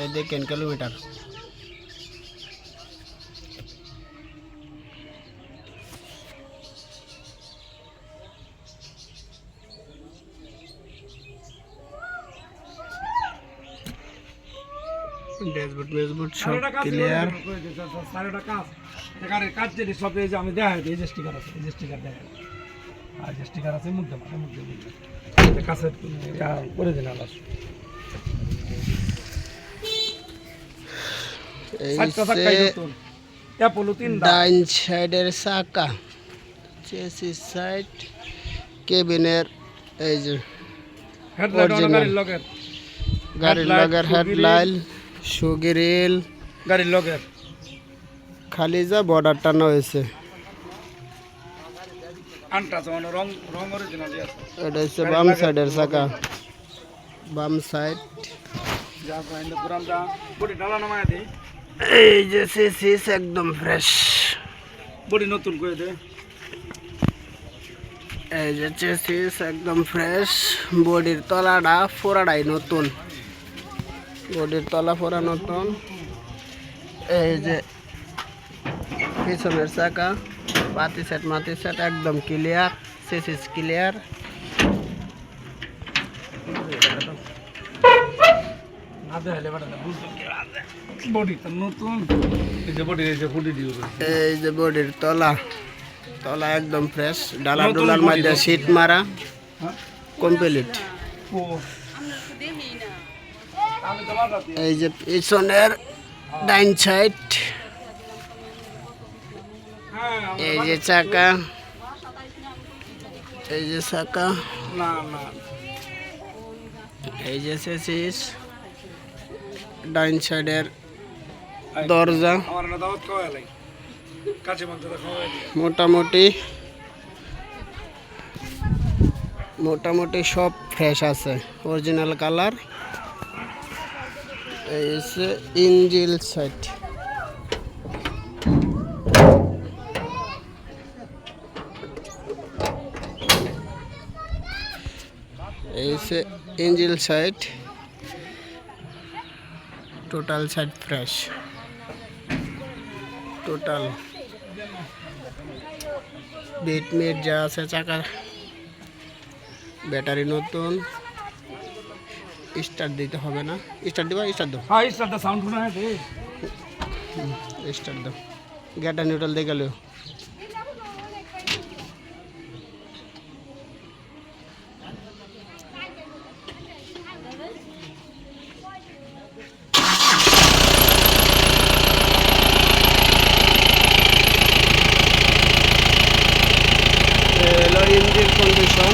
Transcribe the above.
এই দেখেন kilometre. Dashboard মেজবোর্ড সব ক্লিয়ার। সারাটা কাজ এখানে কাজ যেটি সব এই যে আমি দেখাই দিই, এই যে স্টিকার আছে, এই যে স্টিকার দেখাই, আর যে স্টিকার আছে মুখ দেওয়া মুখ দিয়ে কাছে করে দিন আলাস ডাইন সাইডের চাকা, চেসিস সাইড, কেবিনের এই যে গাড়ির লগের হেডলাইট, সুগিরিল, গাড়ির লগের খালি যা বর্ডার টানা হয়েছে। এটা হচ্ছে বাম সাইডের চাকা, বাম সাইড। এই যে চেসিস একদম ফ্রেশ, বডি নতুন করে দে। এই যে চেসিস একদম ফ্রেশ, বডির তলাটা ফোড়াটাই নতুন, বডির তলা ফোড়া নতুন। এই যে পিছনের চাকা, পাতি সেট মাতি সেট একদম ক্লিয়ার, চেসিস ক্লিয়ার। এই যে বডির তলা, তলা একদম ফ্রেশ, ডালা ডোলার মধ্যে শীট মারা কমপ্লিট। এই যে পিছনের ডাইন সাইড, এই যে চাকা, এই যে চাকা, এই যে চেসিস, ডাইন সাইডের দরজা মোটামুটি মোটামুটি সব ফ্রেশ আছে, অরিজিনাল কালার। এই হচ্ছে ইঞ্জিল সাইড, এই হচ্ছে ইঞ্জিল side, total side fresh, total বিট মিট যা আছে, চাকা ব্যাটারি নতুন। স্টার্ট দিতে হবে না, স্টার্ট দিবা, স্টার্ট দাও, হ্যাঁ স্টার্ট দা সাউন্ড শোনা দে, স্টার্ট দাও, গেটা নিউট্রাল দিয়ে গেল। Engine condition